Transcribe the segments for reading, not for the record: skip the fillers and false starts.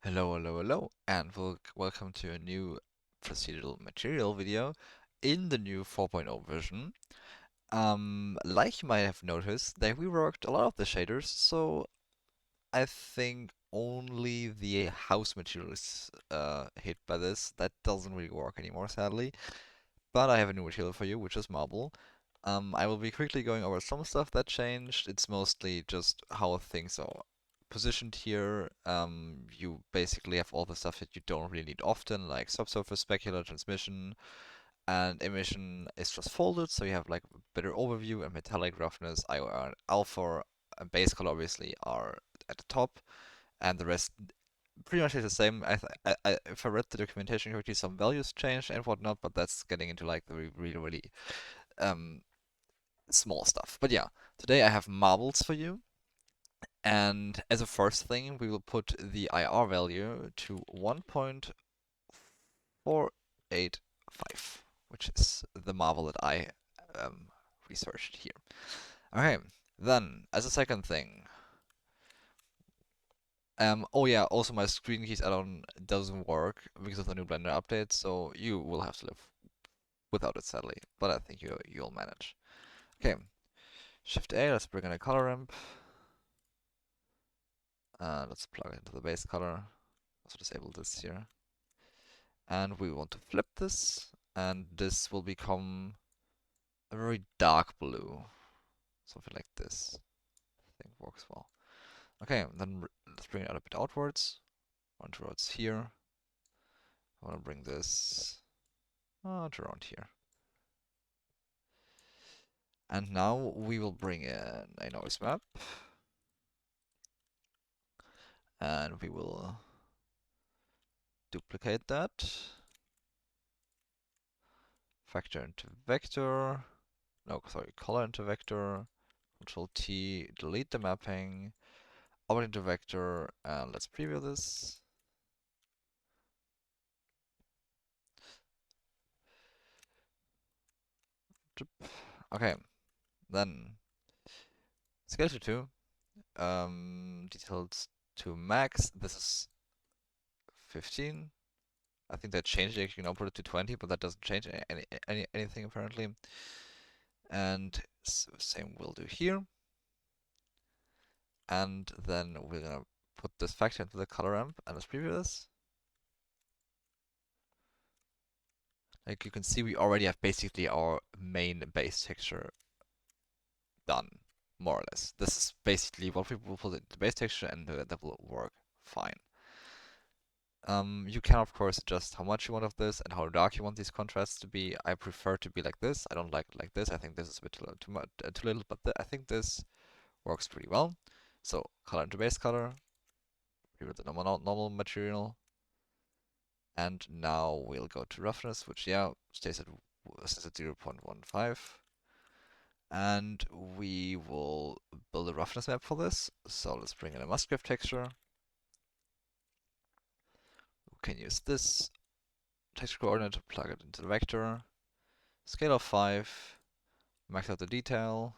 Hello, hello, hello, and welcome to a new procedural material video in the new 4.0 version. Like you might have noticed, they reworked a lot of the shaders, so I think only the house material is hit by this. That doesn't really work anymore, sadly. But I have a new material for you, which is marble. I will be quickly going over some stuff that changed. It's mostly just how things are positioned here. You basically have all the stuff that you don't really need often, like subsurface, specular, transmission, and emission is just folded, so you have like a better overview, and metallic, roughness, IOR, and alpha, and base color obviously are at the top, and the rest pretty much is the same. If I read the documentation correctly, some values changed and whatnot, but that's getting into like the really um, small stuff. But yeah, today I have marbles for you, and as a first thing, we will put the IR value to 1.485, which is the marble that I um, researched here. Okay, then as a second thing, oh yeah, also my screen keys add-on doesn't work because of the new Blender update, so you will have to live without it sadly, but I think you'll manage. Okay, Shift A, let's bring in a color ramp. Let's plug it into the base color. Also disable this here. And we want to flip this, and this will become a very dark blue. Something like this. I think works well. Okay, then let's bring it out a bit outwards. One towards here. I want to bring this to around here. And now we will bring in a noise map. And we will duplicate that. Factor into vector. No, sorry, color into vector. Control T, delete the mapping. Open into vector, and let's preview this. Okay, then scale to 2. Details to max. This is 15. I think that changed it. You can now put it to 20, but that doesn't change anything apparently. And same we'll do here. And then we're gonna put this factor into the color ramp, and let's preview this. Like you can see, we already have basically our main base texture done, more or less. This is basically what we will put in the base texture, and that will work fine. You can of course adjust how much you want of this and how dark you want these contrasts to be. I prefer to be like this. I don't like it like this. I think this is a bit too much, too little, but I think this works pretty well. So color into base color, here the normal material, and now we'll go to roughness, which yeah stays at 0.15. And we will build a roughness map for this. So let's bring in a Musgrave texture. We can use this texture coordinate to plug it into the vector. Scale of 5. Max out the detail.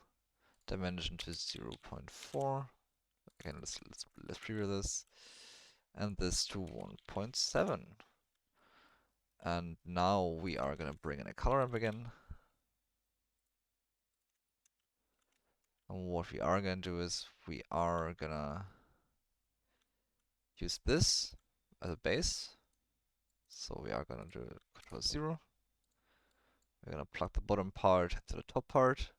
Dimension to 0.4. Again, let's preview this. And this to 1.7. And now we are gonna bring in a color ramp again. And what we are gonna do is we are gonna use this as a base. So we are gonna do Control 0. We're gonna plug the bottom part to the top part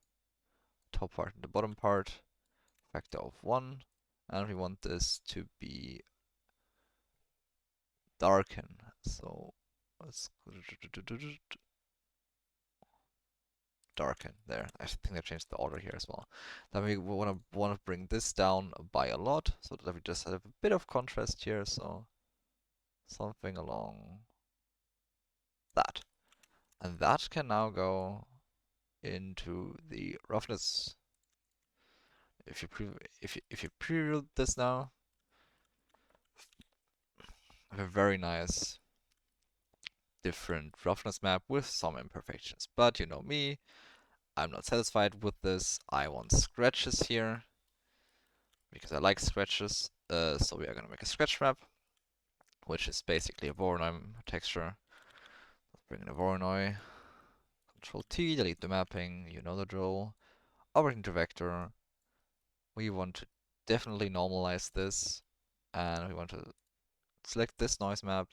into the bottom part, factor of 1, and we want this to be darken. So let's darken there. I think I changed the order here as well. Then we wanna bring this down by a lot, so that we just have a bit of contrast here. So something along that, and that can now go into the roughness. If you preview this now, have a very nice different roughness map with some imperfections. But you know me, I'm not satisfied with this. I want scratches here because I like scratches. So we are gonna make a scratch map. which is basically a Voronoi texture. Let's bring in a Voronoi. Control T, delete the mapping, you know the drill. Over into vector. We want to definitely normalize this, and we want to select this noise map,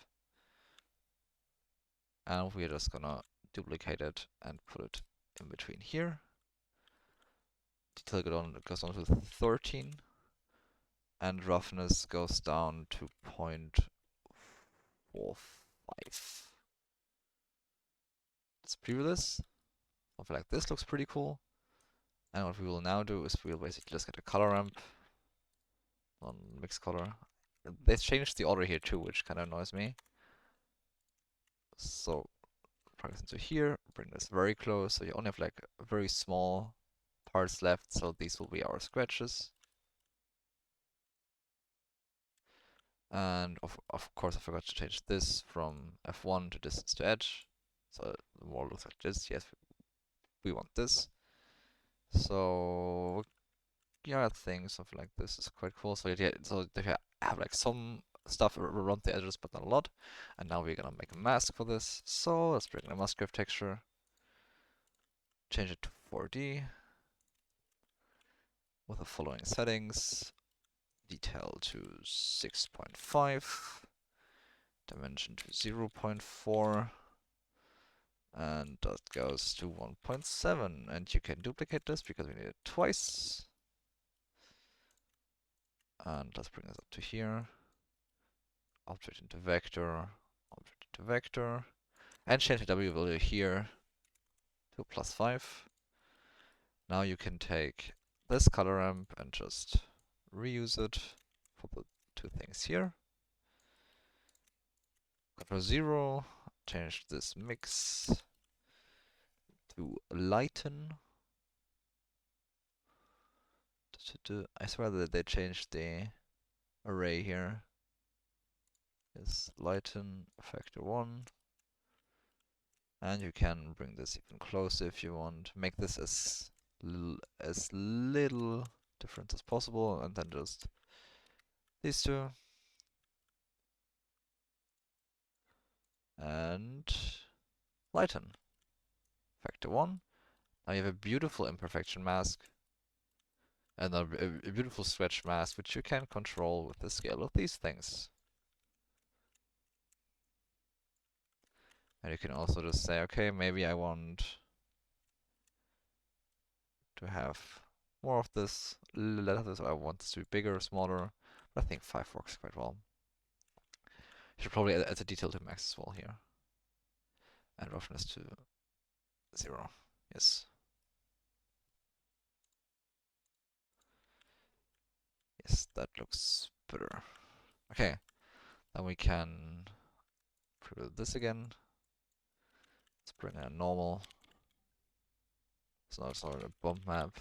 and we're just gonna duplicate it and put it in between here. Detail goes on to 13, and roughness goes down to 0.45. Let's preview this. Something like this looks pretty cool. And what we will now do is we'll basically just get a color ramp on mix color. They changed the order here too, which kind of annoys me. So plug this into here, bring this very close, so you only have like very small parts left, so these will be our scratches. And of course I forgot to change this from F1 to distance to edge, so the more looks like this. Yes, we want this. So yeah, I think something like this is quite cool. So yeah, so they have like some stuff around the edges, but not a lot. And now we're gonna make a mask for this. So let's bring in a Musgrave texture, change it to 4D with the following settings: detail to 6.5, dimension to 0.4, and that goes to 1.7. And you can duplicate this because we need it twice. And let's bring this up to here. Object into vector, object into vector, and change the W value here to +5. Now you can take this color ramp and just reuse it for the two things here. Control 0, change this mix to lighten. I swear that they changed the array here. Is lighten factor 1. And you can bring this even closer if you want. Make this as little different as possible, and then just these two. And lighten. Factor 1. Now you have a beautiful imperfection mask, and a beautiful stretch mask, which you can control with the scale of these things. And you can also just say, okay, maybe I want to have more of this, less of this, or I want this to be bigger or smaller. But I think 5 works quite well. You should probably add a detail to max as well here. And roughness to 0. Yes. Yes, that looks better. Okay, then we can preview this again. Let's bring in a normal. So it's not a bump map.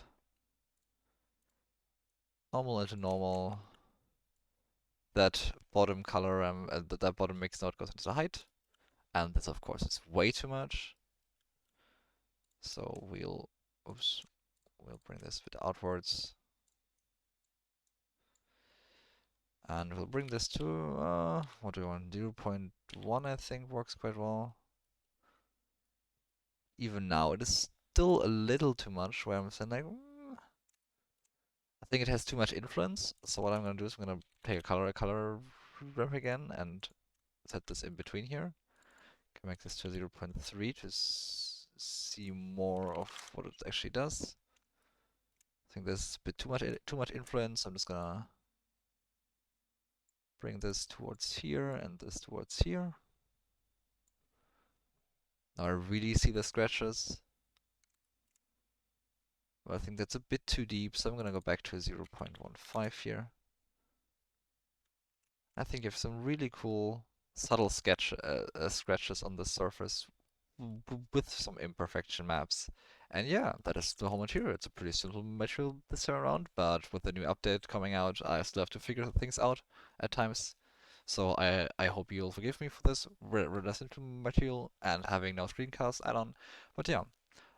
Normal into normal. That bottom color, that bottom mix node goes into the height. And this, of course, is way too much. So we'll bring this bit outwards. And we'll bring this to, what do we want? 0.1, I think, works quite well. Even now, it is still a little too much, where I'm saying, like, I think it has too much influence. So what I'm going to do is I'm going to take a color ramp again, and set this in between here. Can make this to 0.3 to see more of what it actually does. I think there's a bit too much influence. I'm just gonna bring this towards here and this towards here. Now I really see the scratches. But I think that's a bit too deep, so I'm gonna go back to 0.15 here. I think you have some really cool subtle scratches on the surface with some imperfection maps. And yeah, that is the whole material. It's a pretty simple material this time around, but with the new update coming out, I still have to figure things out at times. So I hope you'll forgive me for this redundant material and having no screencast add-on. But yeah,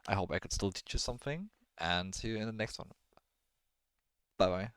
I hope I could still teach you something, and see you in the next one. Bye bye.